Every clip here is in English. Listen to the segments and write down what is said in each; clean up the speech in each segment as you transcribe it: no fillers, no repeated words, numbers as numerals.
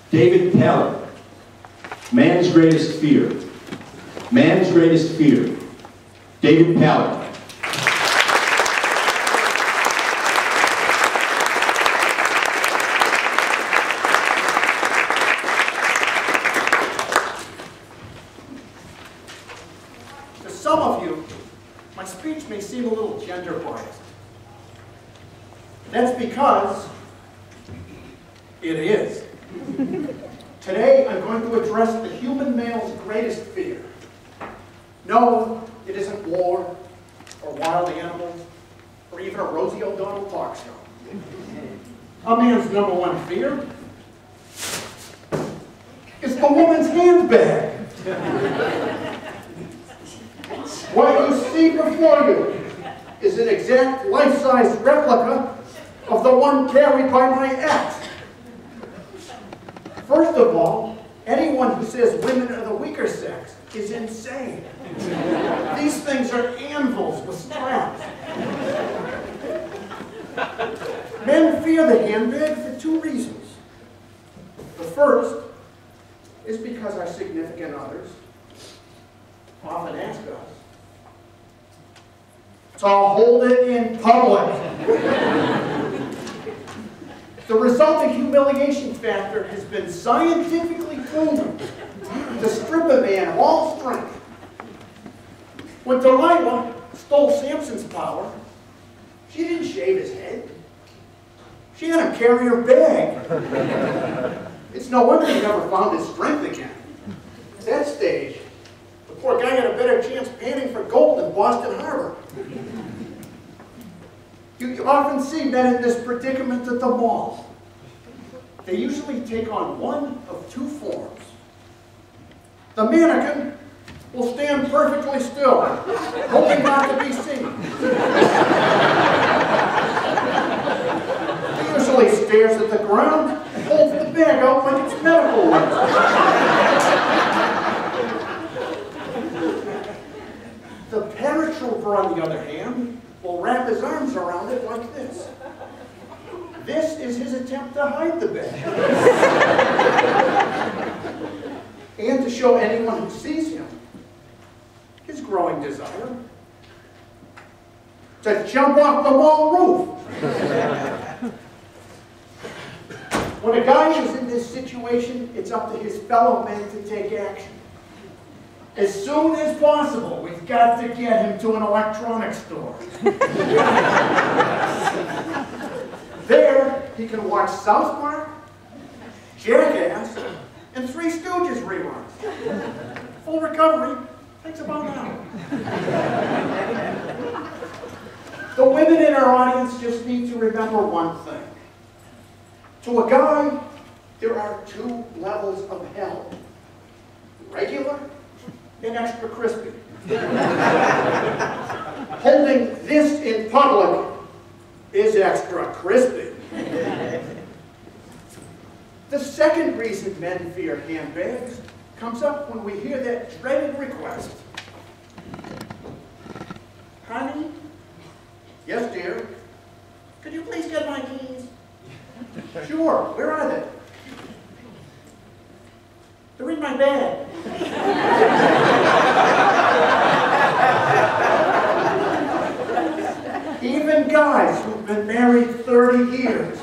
David Pailler. Man's greatest fear. Man's greatest fear. David Pailler. To some of you, my speech may seem a little gender biased. That's because it is. Today, I'm going to address the human male's greatest fear. No, it isn't war, or wild animals, or even a Rosie O'Donnell talk show. A man's number one fear is the woman's handbag. What you see before you is an exact life-size replica of the one carried by my ex. First of all, anyone who says women are the weaker sex is insane. These things are anvils with straps. Men fear the handbag for two reasons. The first is because our significant others often ask us to hold it in public. The resulting humiliation factor has been scientifically proven to strip a man of all strength. When Delilah stole Samson's power, she didn't shave his head. She had him carry her bag. It's no wonder he never found his strength again. At that stage, the poor guy had a better chance panning for gold in Boston Harbor. You often see men in this predicament at the mall. They usually take on one of two forms. The mannequin will stand perfectly still, hoping not to be seen. He usually stares at the ground and holds the bag out like it's medical waste. The paratrooper, on the other hand, will wrap his arms around it like this. This is his attempt to hide the bag. And to show anyone who sees him his growing desire to jump off the mall roof. When a guy is in this situation, it's up to his fellow men to take action. As soon as possible, we've got to get him to an electronics store. There, he can watch South Park, Jackass, and Three Stooges reruns. Full recovery takes about an hour. The women in our audience just need to remember one thing. To a guy, there are two levels of hell. Regular and extra crispy. Holding this in public is extra crispy. The second reason men fear handbags comes up when we hear that dreaded request. Honey? Yes, dear? Could you please get my keys? Sure, where are they? They're in my bag. Even guys who've been married 30 years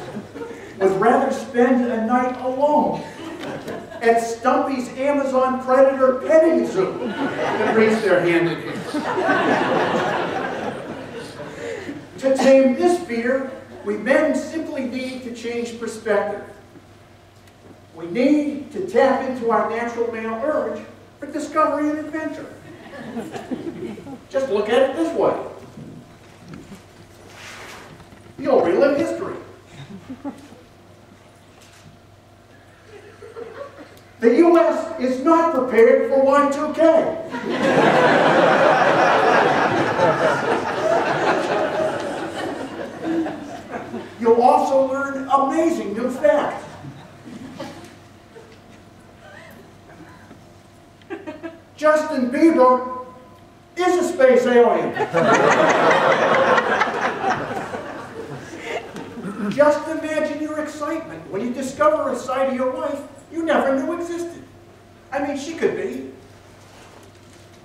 would rather spend a night alone at Stumpy's Amazon Predator petting zoo than reach their hand in hand. To tame this fear, we men simply need to change perspective. We need to tap into our natural male urge for discovery and adventure. Just look at it this way. You'll relive history. The U.S. is not prepared for Y2K. You'll also learn amazing new facts. Justin Bieber is a space alien. Just imagine your excitement when you discover a side of your wife you never knew existed. I mean, she could be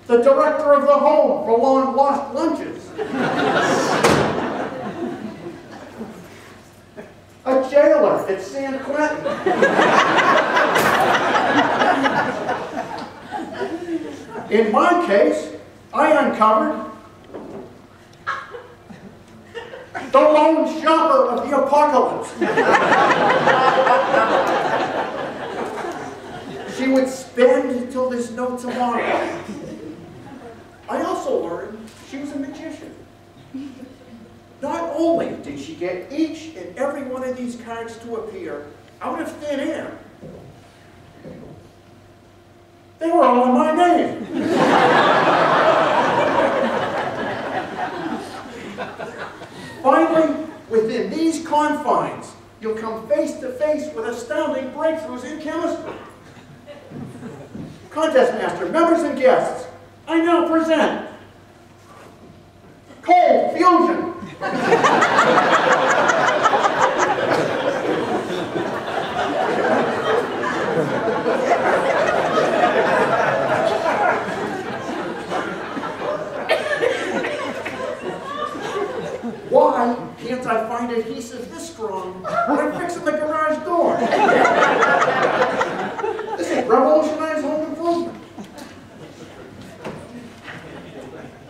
the director of the home for long-lost lunches. A jailer at San Quentin. In my case, I uncovered the lone shopper of the apocalypse. She would spend until there's no tomorrow. I also learned she was a magician. Not only did she get each and every one of these cards to appear out of thin air, they were all in my name. Finally, within these confines, you'll come face to face with astounding breakthroughs in chemistry. Contest master, members and guests, I now present cold fusion. Why can't I find adhesive this strong when I'm fixing the garage door? This has revolutionized home improvement.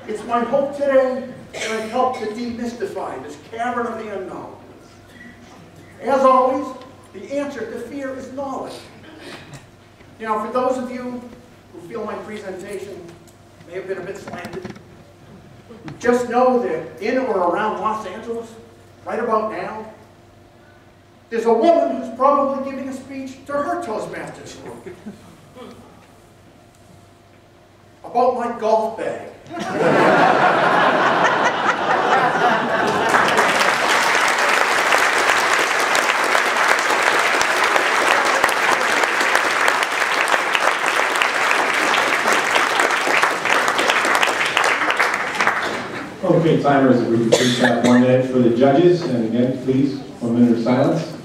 It's my hope today that I've helped to demystify this cavern of the unknown. As always, the answer to fear is knowledge. Now, for those of you who feel my presentation may have been a bit slanted, just know that in or around Los Angeles, right about now, there's a woman who's probably giving a speech to her Toastmasters group about my golf bag. Okay, timers, if we could please have 1 minute for the judges, and again, please, 1 minute of silence.